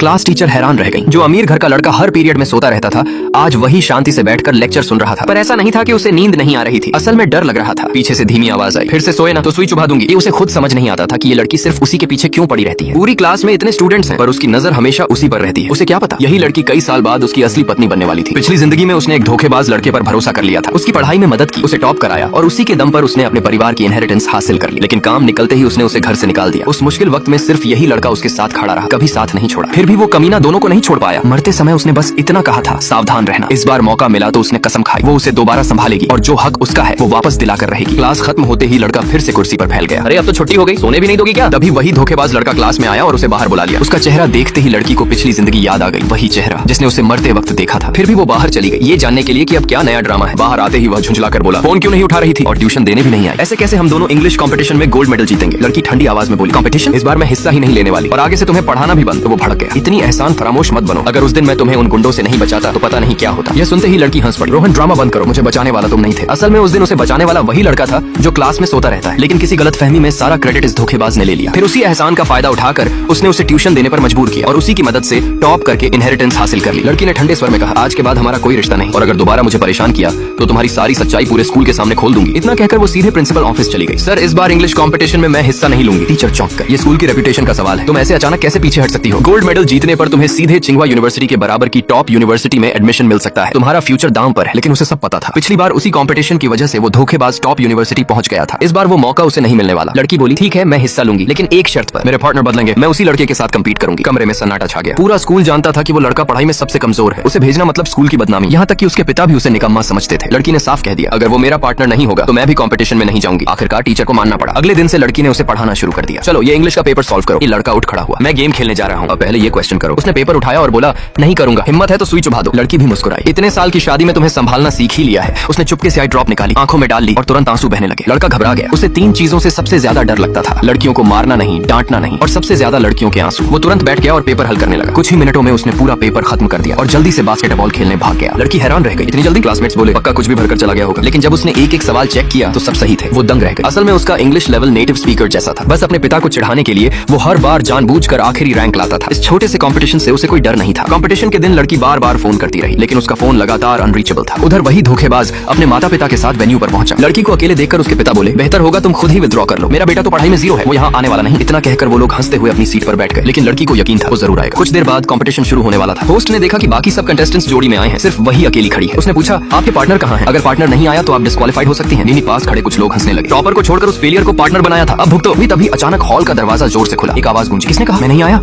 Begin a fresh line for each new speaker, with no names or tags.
Class teacher हैरान रह गई। जो अमीर घर का लड़का हर पीरियड में सोता रहता था, आज वही शांति से बैठकर लेक्चर सुन रहा था। पर ऐसा नहीं था कि उसे नींद नहीं आ रही थी, असल में डर लग रहा था। पीछे से धीमी आवाज आई, फिर से सोए ना तो सुई चुभा दूंगी। ये उसे खुद समझ नहीं आता था कि ये लड़की सिर्फ उसी के पीछे क्यों पड़ी रहती है। पूरी क्लास में इतने स्टूडेंट्स हैं, पर उसकी नजर हमेशा उसी पर रहती है। उसे क्या पता यही लड़की कई साल बाद उसकी असली पत्नी बनने वाली थी। पिछली जिंदगी में उसने एक धोखेबाज लड़के पर भरोसा कर लिया था, उसकी पढ़ाई में मदद की, उसे टॉप कराया और उसी के दम पर उसने अपने परिवार की इनहेरिटेंस हासिल कर ली। लेकिन काम निकलते ही उसने उसे घर से निकाल दिया। उस मुश्किल वक्त में सिर्फ यही लड़का उसके साथ खड़ा रहा, कभी साथ नहीं छोड़ा। फिर भी वो कमीना दोनों को नहीं छोड़ पाया। मरते समय उसने बस इतना कहा था, सावधान रहना। इस बार मौका मिला तो उसने कसम खाई, वो उसे दोबारा संभालेगी और जो हक उसका है वो वापस दिलाकर रहेगी। क्लास खत्म होते ही लड़का फिर से कुर्सी पर फैल गया। अरे अब तो छुट्टी हो गई, सोने भी नहीं दोगी क्या? तभी वही धोखेबाज लड़का क्लास में आया और उसे बाहर बुला लिया। उसका चेहरा देखते ही लड़की को पिछली जिंदगी याद आ गई, वही चेहरा जिसने उसे मरते वक्त देखा था। फिर भी वो बाहर चली गई, ये जानने के लिए कि अब क्या नया ड्रामा है। बाहर आते ही वह झुंझलाकर बोला, फोन क्यों नहीं उठा रही थी और ट्यूशन देने भी नहीं आई। ऐसे कैसे हम दोनों इंग्लिश कंपटीशन में गोल्ड मेडल जीतेंगे? लड़की ठंडी आवाज में बोली, कंपटीशन? इस बार मैं हिस्सा ही नहीं लेने वाली और आगे से तुम्हें पढ़ाना भी बंद। तो वो भड़क गया, इतनी एहसान फरामोश मत बनो, अगर उस दिन मैं तुम्हें उन गुंडों से नहीं बचाता तो पता नहीं क्या होता। यह सुनते ही लड़की हंस पड़ी, रोहन ड्रामा बंद करो, मुझे बचाने वाला तुम नहीं थे। असल में उस दिन उसे बचाने वाला वही लड़का था जो क्लास में सोता रहता है, लेकिन किसी गलतफहमी में सारा क्रेडिट इस धोखेबाज ने ले लिया। फिर उसी एहसान का फायदा उठाकर उसने उसे ट्यूशन देने पर मजबूर किया और उसी की मदद से टॉप करके इनहेरिटेंस हासिल कर ली। लड़की ने ठंडे स्वर में कहा, आज के बाद हमारा कोई रिश्ता नहीं और अगर दोबारा मुझे परेशान किया तो तुम्हारी सारी सच्चाई पूरे स्कूल के सामने खोल दूंगी। इतना कहकर वो सीधे प्रिंसिपल ऑफिस चली गई। सर, इस बार इंग्लिश कंपटीशन में मैं हिस्सा नहीं लूंगी। टीचर चौंक कर, ये स्कूल की रेपुटेशन का सवाल है, तुम ऐसे अचानक कैसे पीछे हट सकती हो? गोल्ड मेडल जीतने पर तुम्हें सीधे चिंगवा यूनिवर्सिटी के बराबर की टॉप यूनिवर्सिटी में एडमिशन मिल सकता है। तुम्हारा फ्यूचर दांव पर है। लेकिन उसे सब पता था, पिछली बार उसी कंपटीशन की वजह से वो धोखेबाज टॉप यूनिवर्सिटी पहुंच गया था। इस बार वो मौका उसे नहीं मिलने वाला। लड़की बोली, ठीक है मैं हिस्सा लूंगी, लेकिन एक शर्त पर। मेरे पार्टनर बदलेंगे, मैं उसी लड़के के साथ कम्पीट करूंगी। कमरे में सन्नाटा छा गया। पूरा स्कूल जानता था कि वो लड़का पढ़ाई में सबसे कमजोर है, उसे भेजना मतलब स्कूल की बदनामी। यहाँ तक कि उसके पिता भी उसे निकम्मा समझते थे। लड़की ने साफ कह दिया, अगर वो मेरा पार्टनर नहीं होगा तो मैं भी कंपटीशन में नहीं जाऊंगी। आखिरकार टीचर को मानना पड़ा। अगले दिन से लड़की ने उसे पढ़ाना शुरू कर दिया। चलो ये इंग्लिश का पेपर सॉल्व करो। ये लड़का उठ खड़ा हुआ, मैं गेम खेलने जा रहा हूँ, पहले ये क्वेश्चन करो। उसने पेपर उठाया और बोला, नहीं करूंगा, हिम्मत है तो सुई चुभा दो। लड़की भी मुस्कुराई, इतने साल की शादी में तुम्हें संभालना सीख ही लिया है। उसने चुपके से आई ड्रॉप निकाली, आंखों में डाल ली और तुरंत आंसू बहने लगे। लड़का घबरा गया। उसे तीन चीजों से सबसे ज्यादा डर लगता था, लड़कियों को मारना नहीं, डांटना नहीं और सबसे ज्यादा लड़कियों के आंसू। वो तुरंत बैठ गया और पेपर हल करने लगा। कुछ ही मिनटों में उसने पूरा पेपर खत्म कर दिया और जल्दी से बास्केटबॉल खेलने भाग गया। लड़की हैरान रह गई, इतनी जल्दी? क्लासमेट्स बोले, पक्का कुछ भी भरकर चला गया होगा। लेकिन जब उसने एक एक सवाल चेक किया तो सब सही थे। वो दंग रह गई। असल में उसका इंग्लिश लेवल नेटिव स्पीकर जैसा था। बस अपने पिता को चिढ़ाने के लिए वो हर बार जानबूझकर आखिरी रैंक लाता था। इस छोटे से कंपटीशन से उसे कोई डर नहीं था। कंपटीशन के दिन लड़की बार बार फोन करती रही, लेकिन उसका फोन लगातार अनरीचेबल था। उधर वही धोखेबाज अपने माता पिता के साथ वेन्यू पर पहुंचा। लड़की को अकेले देखकर उसके पिता बोले, बेहतर होगा तुम खुद ही विथड्रॉ कर लो, मेरा बेटा तो पढ़ाई में 0 है, वो यहाँ आने वाला नहीं। इतना कहकर वो लोग हंसते हुए अपनी सीट पर बैठ गए। लेकिन लड़की को यकीन था वो जरूर आएगा। कुछ देर बाद कंपटीशन शुरू होने वाला था। होस्ट ने देखा कि बाकी सब कंटेस्टेंट्स जोड़ी में आए हैं, सिर्फ वही अकेली खड़ी है। उसने पूछा, आपके पार्टनर कहाँ है? अगर पार्टनर नहीं आया तो आप डिस्क्वालीफाइड हो सकती हैं। नीनी पास खड़े कुछ लोग हंसने लगे। टॉपर को छोड़कर उस फेलियर को पार्टनर बनाया था, अब भुगतो। तभी अचानक हॉल का दरवाजा जोर से खुला। एक आवाज गूंजी, किसने कहा मैं नहीं आया?